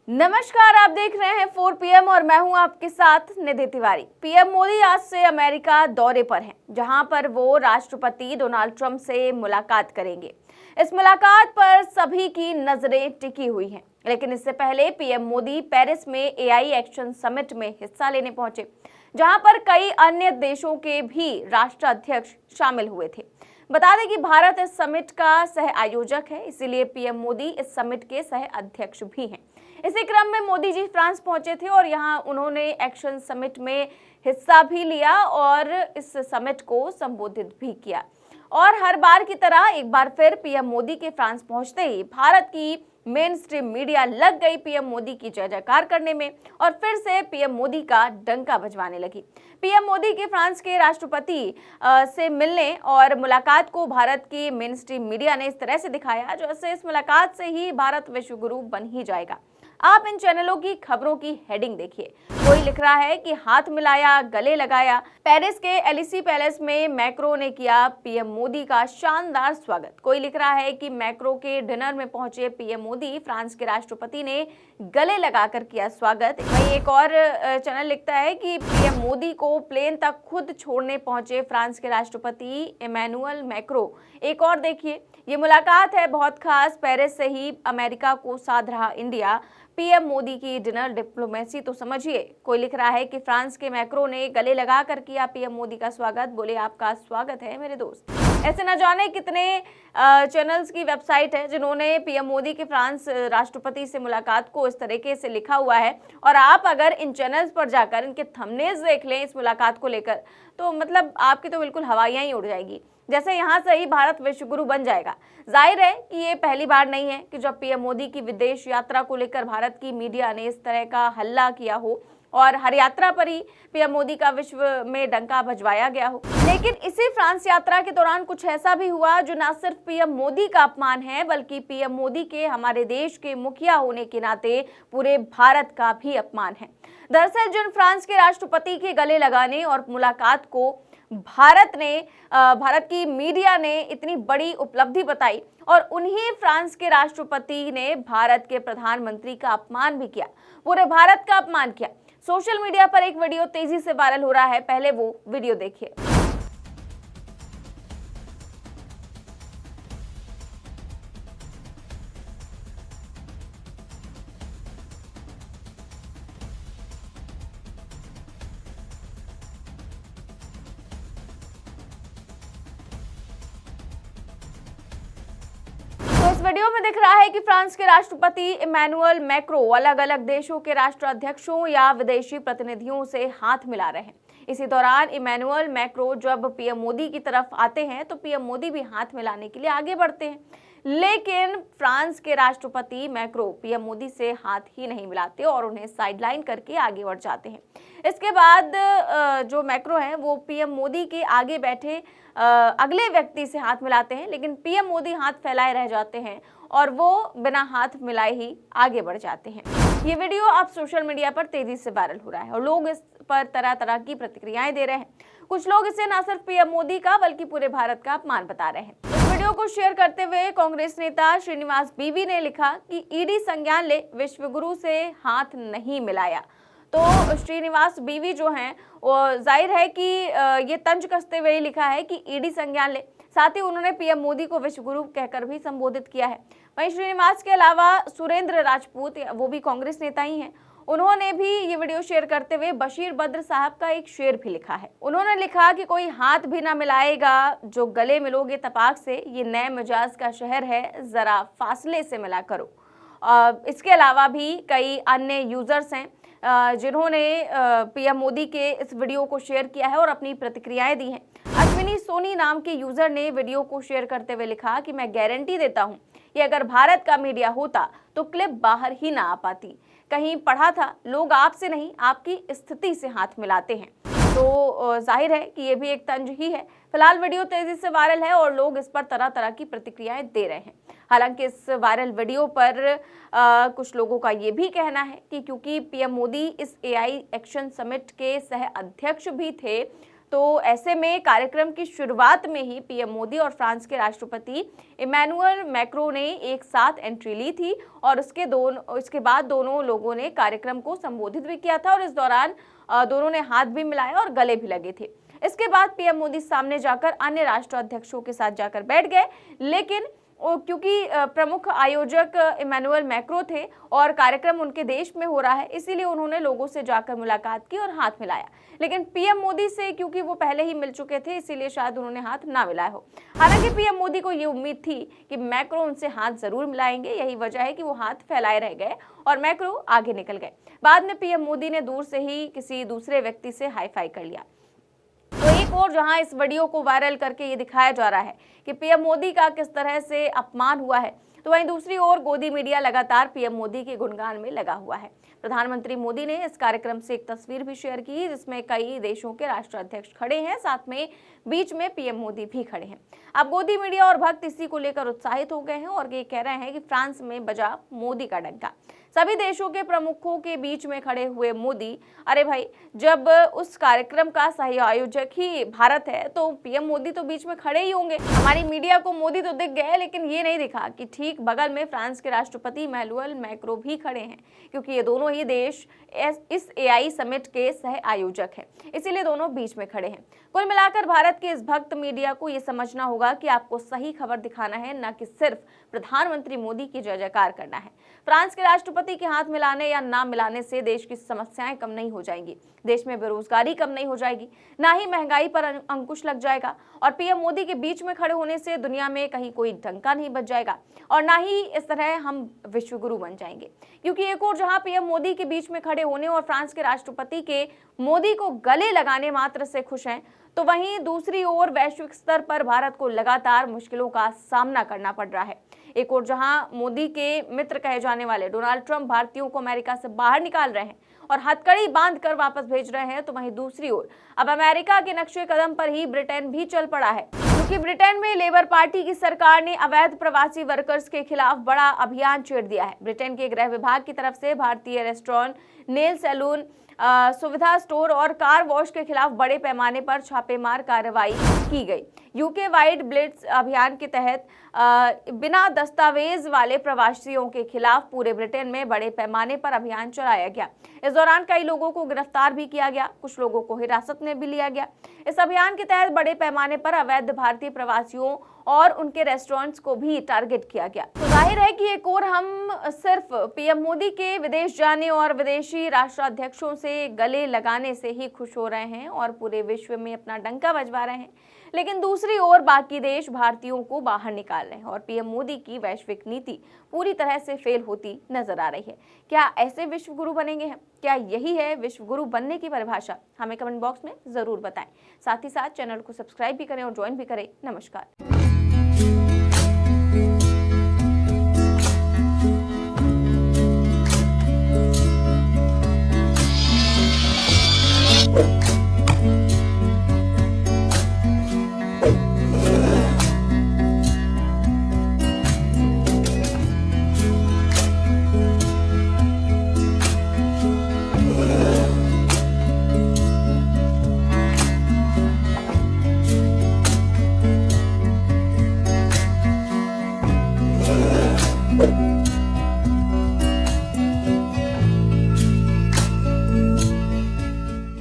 नमस्कार, आप देख रहे हैं 4 PM और मैं हूं आपके साथ निधि तिवारी। पीएम मोदी आज से अमेरिका दौरे पर हैं, जहां पर वो राष्ट्रपति डोनाल्ड ट्रंप से मुलाकात करेंगे। इस मुलाकात पर सभी की नजरें टिकी हुई हैं, लेकिन इससे पहले पीएम मोदी पेरिस में एआई एक्शन समिट में हिस्सा लेने पहुंचे, जहां पर कई अन्य देशों के भी राष्ट्राध्यक्ष शामिल हुए थे। बता दें कि भारत इस समिट का सह आयोजक है, इसीलिए पीएम मोदी इस समिट के सह अध्यक्ष भी हैं। इसी क्रम में मोदी जी फ्रांस पहुंचे थे और यहां उन्होंने एक्शन समिट में हिस्सा भी लिया और इस समिट को संबोधित भी किया। और हर बार की तरह एक बार फिर पीएम मोदी के फ्रांस पहुंचते ही भारत की मेन स्ट्रीम मीडिया लग गई पीएम मोदी की जय जयकार करने में और फिर से पीएम मोदी का डंका बजवाने लगी। पीएम मोदी के फ्रांस के राष्ट्रपति से मिलने और मुलाकात को भारत की मेन स्ट्रीम मीडिया ने इस तरह से दिखाया जैसे इस मुलाकात से ही भारत विश्व गुरु बन ही जाएगा। आप इन चैनलों की खबरों की हेडिंग देखिए। कोई लिख रहा है कि हाथ मिलाया, गले लगाया। पेरिस के एलिसी पैलेस में मैक्रो ने किया पीएम मोदी का शानदार स्वागत। कोई लिख रहा है कि मैक्रो के डिनर में पहुंचे पीएम मोदी, फ्रांस के राष्ट्रपति ने गले लगाकर किया स्वागत। वहीं एक और चैनल लिखता है कि पीएम मोदी को प्लेन तक खुद छोड़ने पहुंचे फ्रांस के राष्ट्रपति इमैनुअल मैक्रो। एक और देखिए, ये मुलाकात है बहुत खास, पेरिस से ही अमेरिका को साध रहा इंडिया। पीएम मोदी की डिनर डिप्लोमेसी तो समझिए। कोई लिख रहा है कि फ्रांस के मैक्रो ने गले लगाकर किया पीएम मोदी का स्वागत, बोले आपका स्वागत है मेरे दोस्त। ऐसे न जाने कितने चैनल्स की वेबसाइट है जिन्होंने पीएम मोदी के फ्रांस राष्ट्रपति से मुलाकात को इस तरीके से लिखा हुआ है। और आप अगर इन चैनल्स पर जाकर इनके थंबनेल्स देख लें इस मुलाकात को लेकर, तो मतलब आपकी तो बिल्कुल हवाइयां ही उड़ जाएगी, जैसे यहाँ से ही भारत विश्व गुरु बन जाएगा। जाहिर है कि ये पहली बार नहीं है कि जब पीएम मोदी की विदेश यात्रा को लेकर भारत की मीडिया ने इस तरह का हल्ला किया हो और हर यात्रा पर ही पीएम मोदी का विश्व में डंका बजवाया गया हो। लेकिन इसी फ्रांस यात्रा के दौरान कुछ ऐसा भी हुआ जो न सिर्फ पीएम मोदी का अपमान है, बल्कि पीएम मोदी के हमारे देश के मुखिया होने के नाते पूरे भारत का भी अपमान है। दरअसल जिन फ्रांस के राष्ट्रपति के गले लगाने और मुलाकात को भारत की मीडिया ने इतनी बड़ी उपलब्धि बताई और उन्हीं फ्रांस के राष्ट्रपति ने भारत के प्रधानमंत्री का अपमान भी किया, पूरे भारत का अपमान किया। सोशल मीडिया पर एक वीडियो तेजी से वायरल हो रहा है, पहले वो वीडियो देखिए। इस वीडियो में दिख रहा है कि फ्रांस के राष्ट्रपति इमैनुअल मैक्रो अलग अलग देशों के राष्ट्राध्यक्षों या विदेशी प्रतिनिधियों से हाथ मिला रहे हैं। इसी दौरान इमैनुअल मैक्रो जब पीएम मोदी की तरफ आते हैं तो पीएम मोदी भी हाथ मिलाने के लिए आगे बढ़ते हैं, लेकिन फ्रांस के राष्ट्रपति मैक्रो पीएम मोदी से हाथ ही नहीं मिलाते और उन्हें साइडलाइन करके आगे बढ़ जाते हैं। इसके बाद जो मैक्रो हैं वो पीएम मोदी के आगे बैठे अगले व्यक्ति से हाथ मिलाते हैं, लेकिन पीएम मोदी हाथ फैलाए रह जाते हैं और वो बिना हाथ मिलाए ही आगे बढ़ जाते हैं। ये वीडियो अब सोशल मीडिया पर तेजी से वायरल हो रहा है और लोग इस पर तरह तरह की प्रतिक्रियाएं दे रहे हैं। कुछ लोग इसे न सिर्फ पीएम मोदी का बल्कि पूरे भारत का अपमान बता रहे हैं। इस वीडियो को शेयर करते हुए कांग्रेस नेता श्रीनिवास बीवी ने लिखा कि ईडी संज्ञान ले, विश्व गुरु से हाथ नहीं मिलाया। तो श्रीनिवास बीवी जो हैं वो जाहिर है कि ये तंज कसते हुए लिखा है कि ईडी संज्ञान ले। साथ ही उन्होंने पीएम मोदी को विश्व गुरु कहकर भी संबोधित किया है। वहीं श्रीनिवास के अलावा सुरेंद्र राजपूत, वो भी कांग्रेस नेता ही हैं, उन्होंने भी ये वीडियो शेयर करते हुए बशीर बद्र साहब का एक शेर भी लिखा है। उन्होंने लिखा कि कोई हाथ भी ना मिलाएगा, जो गले मिलोगे तपाक से, ये नए मिजाज का शहर है, जरा फासले से मिला करो। इसके अलावा भी कई अन्य यूजर्स हैं जिन्होंने पीएम मोदी के इस वीडियो को शेयर किया है और अपनी प्रतिक्रियाएं दी हैं। अश्विनी सोनी नाम के यूजर ने वीडियो को शेयर करते हुए लिखा कि मैं गारंटी देता हूं कि अगर भारत का मीडिया होता तो क्लिप बाहर ही ना आ पाती। कहीं पढ़ा था लोग आपसे नहीं आपकी स्थिति से हाथ मिलाते हैं। तो जाहिर है कि ये भी एक तंज ही है। फिलहाल वीडियो तेजी से वायरल है और लोग इस पर तरह तरह की प्रतिक्रियाएं दे रहे हैं। हालांकि इस वायरल वीडियो पर कुछ लोगों का ये भी कहना है कि क्योंकि पीएम मोदी इस एआई एक्शन समिट के सह अध्यक्ष भी थे, तो ऐसे में कार्यक्रम की शुरुआत में ही पीएम मोदी और फ्रांस के राष्ट्रपति इमैनुअल मैक्रों ने एक साथ एंट्री ली थी और उसके बाद दोनों लोगों ने कार्यक्रम को संबोधित भी किया था और इस दौरान दोनों ने हाथ भी मिलाए और गले भी लगे थे। इसके बाद पीएम मोदी सामने जाकर अन्य राष्ट्राध्यक्षों के साथ जाकर बैठ गए, लेकिन क्योंकि प्रमुख आयोजक इमैनुअल मैक्रों थे और कार्यक्रम उनके देश में हो रहा है, इसीलिए उन्होंने लोगों से जाकर मुलाकात की और हाथ मिलाया। लेकिन पीएम मोदी से क्योंकि वो पहले ही मिल चुके थे, इसीलिए शायद उन्होंने हाथ ना मिलाया हो। हालांकि पीएम मोदी को ये उम्मीद थी कि मैक्रों उनसे हाथ जरूर मिलाएंगे, यही वजह है कि वो हाथ फैलाए रह गए और मैक्रों आगे निकल गए। बाद में पीएम मोदी ने दूर से ही किसी दूसरे व्यक्ति से हाई फाई कर लिया। तो एक और जहां इस वीडियो को वायरल करके ये दिखाया जा रहा है कि पीएम मोदी का किस तरह से अपमान हुआ है, तो वहीं दूसरी ओर गोदी मीडिया लगातार पीएम मोदी के गुणगान में लगा हुआ है। प्रधानमंत्री मोदी ने इस कार्यक्रम से एक तस्वीर भी शेयर की जिसमें कई देशों के राष्ट्राध्यक्ष खड़े हैं, साथ में बीच में पीएम मोदी भी खड़े हैं। अब गोदी मीडिया और भक्त इसी को लेकर उत्साहित हो गए हैं और ये कह रहे हैं कि फ्रांस में बजा मोदी का डंका। सभी देशों के प्रमुखों के बीच में खड़े हुए मोदी, अरे भाई, जब उस कार्यक्रम का सही आयोजक ही भारत है तो पीएम मोदी तो बीच में खड़े ही होंगे। हमारी मीडिया को मोदी तो दिख गए, लेकिन ये नहीं दिखा कि ठीक बगल में फ्रांस के राष्ट्रपति इमैनुअल मैक्रों भी खड़े हैं, क्योंकि ये दोनों ही देश इस एआई समिट के सह आयोजक हैं, इसीलिए दोनों बीच में खड़े हैं। कुल मिलाकर भारत के इस भक्त मीडिया को ये समझना होगा कि आपको सही खबर दिखाना है, न कि सिर्फ प्रधानमंत्री मोदी की जय जयकार करना है। फ्रांस के राष्ट्रपति के हाथ मिलाने या ना मिलाने से देश की समस्याएं कम नहीं हो जाएंगी, देश में बेरोजगारी कम नहीं हो जाएगी, ना ही महंगाई पर अंकुश लग जाएगा और पीएम मोदी के बीच में खड़े होने से दुनिया में कहीं कोई डंका नहीं बच जाएगा और ना ही इस तरह हम विश्वगुरु बन जाएंगे। क्योंकि एक और जहां पीएम मोदी के बीच में खड़े होने और फ्रांस के राष्ट्रपति के मोदी को गले लगाने मात्र से खुश हैं, तो वहीं दूसरी ओर वैश्विक स्तर पर भारत को लगातार मुश्किलों का सामना करना पड़ रहा है। एक और जहां मोदी के मित्र कहे जाने वाले डोनाल्ड ट्रंप भारतीयों को अमेरिका से बाहर निकाल रहे हैं और हथकड़ी बांध कर वापस भेज रहे हैं, तो वहीं दूसरी ओर अब अमेरिका के नक्शे कदम पर ही ब्रिटेन भी चल पड़ा है, क्योंकि ब्रिटेन में लेबर पार्टी की सरकार ने अवैध प्रवासी वर्कर्स के खिलाफ बड़ा अभियान छेड़ दिया है। ब्रिटेन के गृह विभाग की तरफ से भारतीय रेस्टोरेंट, नेल सैलून, सुविधा स्टोर और कार वॉश के खिलाफ बड़े पैमाने पर छापेमार कार्रवाई की गई। यूके वाइड ब्लिट्स अभियान के तहत बिना दस्तावेज वाले प्रवासियों के खिलाफ पूरे ब्रिटेन में बड़े पैमाने पर अभियान चलाया गया। इस दौरान कई लोगों को गिरफ्तार भी किया गया, कुछ लोगों को हिरासत में भी लिया गया। इस अभियान के तहत बड़े पैमाने पर अवैध भारतीय प्रवासियों और उनके रेस्टोरेंट्स को भी टारगेट किया गया। तो जाहिर है कि एक और हम सिर्फ पीएम मोदी के विदेश जाने और विदेशी राष्ट्राध्यक्षों से गले लगाने से ही खुश हो रहे हैं और पूरे विश्व में अपना डंका बजवा रहे हैं, लेकिन दूसरी ओर बाकी देश भारतीयों को बाहर निकाल रहे हैं और पीएम मोदी की वैश्विक नीति पूरी तरह से फेल होती नजर आ रही है। क्या ऐसे विश्व गुरु बनेंगे हम? क्या यही है विश्व गुरु बनने की परिभाषा? हमें कमेंट बॉक्स में जरूर बताएं। साथ ही साथ चैनल को सब्सक्राइब भी करें और ज्वाइन भी करें। नमस्कार।